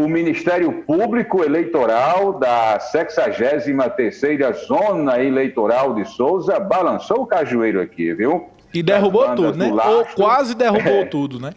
o Ministério Público Eleitoral da 63ª Zona Eleitoral de Souza balançou o cajueiro aqui, viu? E derrubou tudo, né? Lastro, ou quase derrubou tudo, né?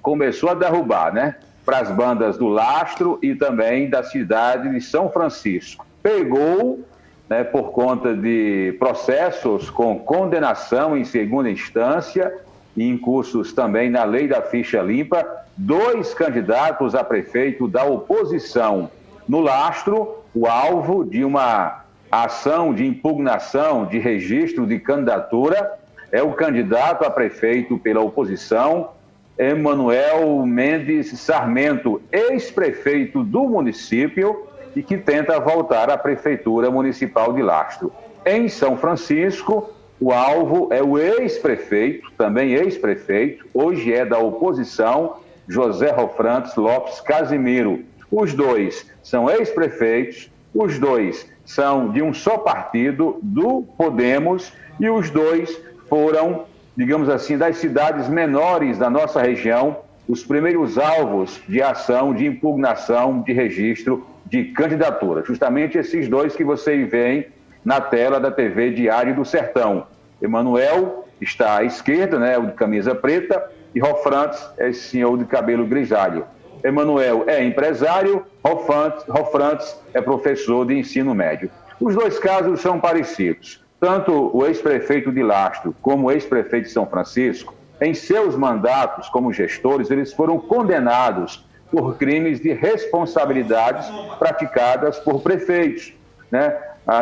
Começou a derrubar, né? Para as bandas do Lastro e também da cidade de São Francisco. Pegou, né, por conta de processos com condenação em segunda instância e em cursos também na lei da ficha limpa, 2 candidatos a prefeito da oposição no Lastro, o alvo de uma ação de impugnação de registro de candidatura é o candidato a prefeito pela oposição, Emanuel Mendes Sarmento, ex-prefeito do município e que tenta voltar à Prefeitura Municipal de Lastro. Em São Francisco, o alvo é o ex-prefeito, também ex-prefeito, hoje é da oposição, José Rofrantes Lopes Casimiro. Os dois são ex-prefeitos, os dois são de um só partido, do Podemos, e os dois foram, digamos assim, das cidades menores da nossa região, os primeiros alvos de ação, de impugnação, de registro de candidatura. Justamente esses dois que vocês veem na tela da TV Diário do Sertão. Emanuel está à esquerda, né, o de camisa preta, e Rofrantes é esse senhor de cabelo grisalho. Emanuel é empresário, Rofrantes é professor de ensino médio. Os dois casos são parecidos. Tanto o ex-prefeito de Lastro como o ex-prefeito de São Francisco, em seus mandatos como gestores, eles foram condenados por crimes de responsabilidades praticadas por prefeitos, né?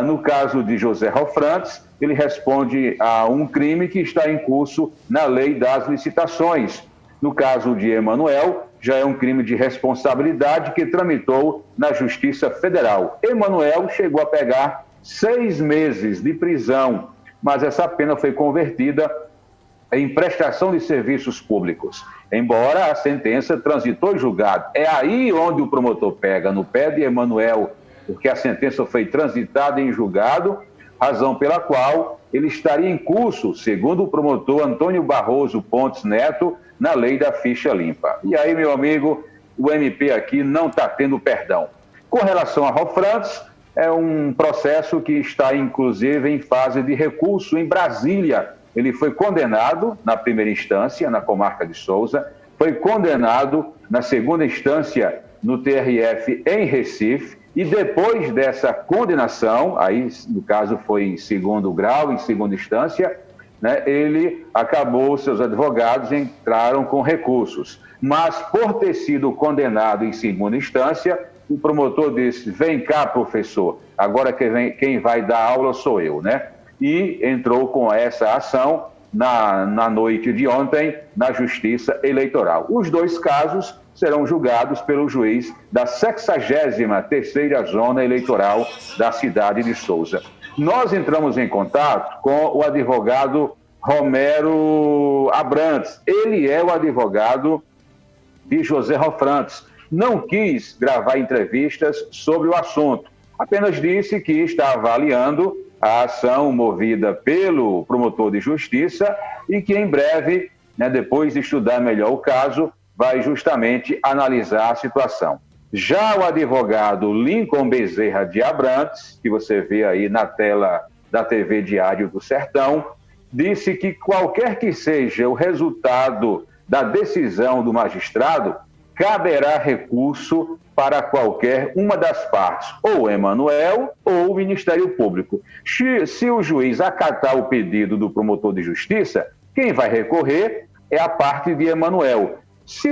No caso de José Rofrantes, ele responde a um crime que está em curso na lei das licitações. No caso de Emanuel, já é um crime de responsabilidade que tramitou na Justiça Federal. Emanuel chegou a pegar 6 meses de prisão, mas essa pena foi convertida em prestação de serviços públicos, embora a sentença transitou em julgado. É aí onde o promotor pega no pé de Emanuel, porque a sentença foi transitada em julgado, razão pela qual ele estaria em curso, segundo o promotor Antônio Barroso Pontes Neto, na lei da ficha limpa. E aí, meu amigo, o MP aqui não está tendo perdão. Com relação a Rofrantes, é um processo que está, inclusive, em fase de recurso em Brasília. Ele foi condenado na primeira instância, na comarca de Souza, foi condenado na segunda instância no TRF em Recife, e depois dessa condenação, aí no caso foi em segundo grau, em segunda instância, né, ele acabou, seus advogados entraram com recursos. Mas por ter sido condenado em segunda instância, o promotor disse: vem cá, professor, agora quem vai dar aula sou eu, né? E entrou com essa ação na noite de ontem na Justiça Eleitoral. Os dois casos serão julgados pelo juiz da 63ª Zona Eleitoral da cidade de Souza. Nós entramos em contato com o advogado Romero Abrantes. Ele é o advogado de José Rofrantes. Não quis gravar entrevistas sobre o assunto, apenas disse que está avaliando a ação movida pelo promotor de justiça e que em breve, né, depois de estudar melhor o caso, vai justamente analisar a situação. Já o advogado Lincoln Bezerra de Abrantes, que você vê aí na tela da TV Diário do Sertão, disse que qualquer que seja o resultado da decisão do magistrado, caberá recurso para qualquer uma das partes, ou Emanuel ou o Ministério Público. Se o juiz acatar o pedido do promotor de justiça, quem vai recorrer é a parte de Emanuel. Se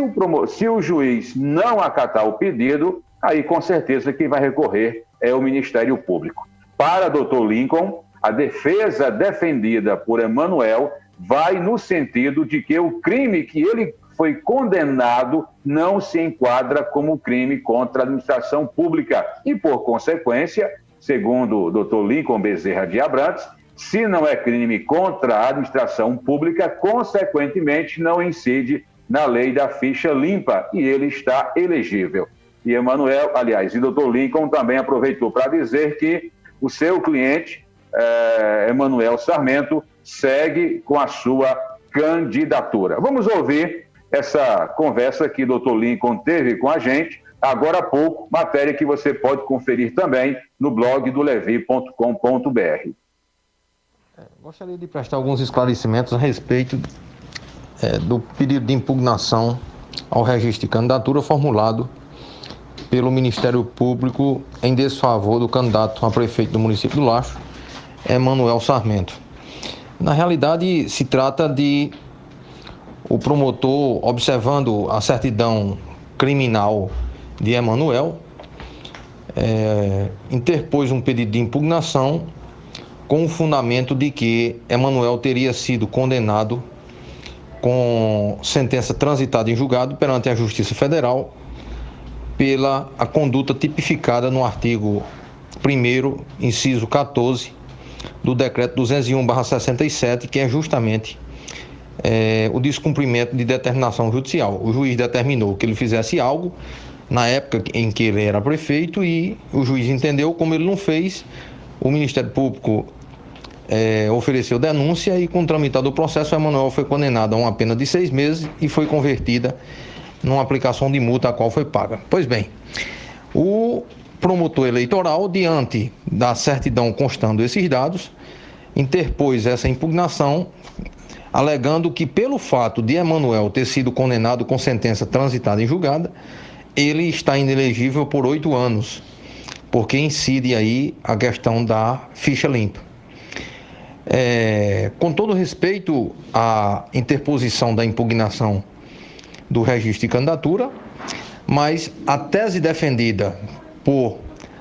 o juiz não acatar o pedido, aí com certeza quem vai recorrer é o Ministério Público. Para Dr. Lincoln, a defesa defendida por Emanuel vai no sentido de que o crime que ele foi condenado não se enquadra como crime contra a administração pública e, por consequência, segundo o Dr. Lincoln Bezerra de Abrantes, se não é crime contra a administração pública, consequentemente não incide na lei da ficha limpa e ele está elegível. E Emanuel, aliás, e Dr. Lincoln também aproveitou para dizer que o seu cliente, Emanuel Sarmento, segue com a sua candidatura. Vamos ouvir essa conversa que o Dr. Lincoln teve com a gente agora há pouco, matéria que você pode conferir também no blog do levi.com.br. Gostaria de prestar alguns esclarecimentos a respeito do pedido de impugnação ao registro de candidatura formulado pelo Ministério Público em desfavor do candidato a prefeito do município do Lastro, Emanuel Sarmento. Na realidade, se trata de o promotor, observando a certidão criminal de Emanuel, interpôs um pedido de impugnação com o fundamento de que Emanuel teria sido condenado com sentença transitada em julgado perante a Justiça Federal pela a conduta tipificada no artigo 1º, inciso 14, do Decreto 201/67, que é justamente o descumprimento de determinação judicial. O juiz determinou que ele fizesse algo na época em que ele era prefeito e o juiz entendeu, como ele não fez, o Ministério Público ofereceu denúncia e, com o tramitado do processo, o Emanuel foi condenado a uma pena de 6 meses e foi convertida numa aplicação de multa a qual foi paga. Pois bem, o promotor eleitoral, diante da certidão constando esses dados, interpôs essa impugnação, alegando que, pelo fato de Emanuel ter sido condenado com sentença transitada em julgada, ele está inelegível por 8 anos, porque incide aí a questão da ficha limpa. Com todo respeito à interposição da impugnação do registro de candidatura, mas a tese defendida por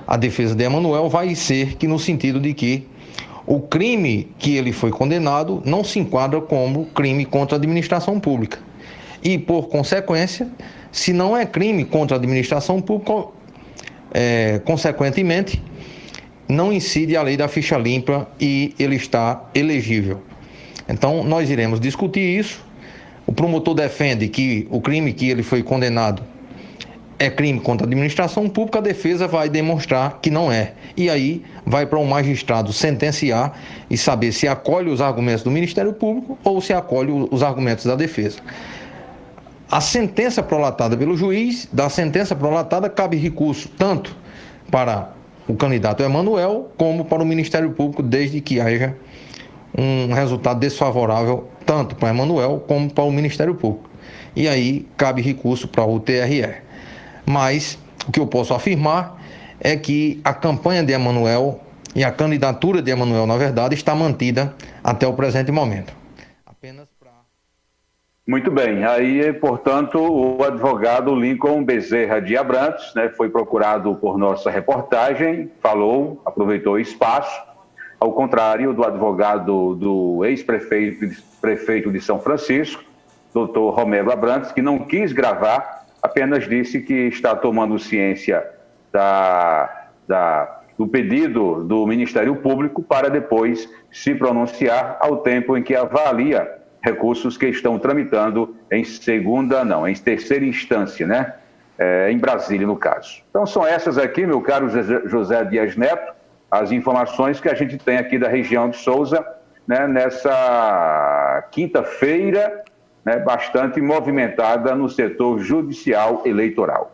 a defesa de Emanuel vai ser que no sentido de que o crime que ele foi condenado não se enquadra como crime contra a administração pública. E, por consequência, se não é crime contra a administração pública, consequentemente, não incide a lei da ficha limpa e ele está elegível. Então, nós iremos discutir isso. O promotor defende que o crime que ele foi condenado é crime contra a administração pública, a defesa vai demonstrar que não é. E aí vai para o magistrado sentenciar e saber se acolhe os argumentos do Ministério Público ou se acolhe os argumentos da defesa. A sentença prolatada pelo juiz, da sentença prolatada cabe recurso tanto para o candidato Emanuel como para o Ministério Público, desde que haja um resultado desfavorável tanto para Emanuel como para o Ministério Público. E aí cabe recurso para o TRE. Mas o que eu posso afirmar é que a campanha de Emanuel e a candidatura de Emanuel, na verdade, está mantida até o presente momento. Apenas para... Muito bem. Aí, portanto, o advogado Lincoln Bezerra de Abrantes, foi procurado por nossa reportagem, falou, aproveitou o espaço, ao contrário do advogado do ex-prefeito de São Francisco, doutor Romero Abrantes, que não quis gravar, apenas disse que está tomando ciência do pedido do Ministério Público para depois se pronunciar ao tempo em que avalia recursos que estão tramitando em terceira instância, em Brasília, no caso. Então, são essas aqui, meu caro José Dias Neto, as informações que a gente tem aqui da região de Souza, nessa quinta-feira, bastante movimentada no setor judicial eleitoral.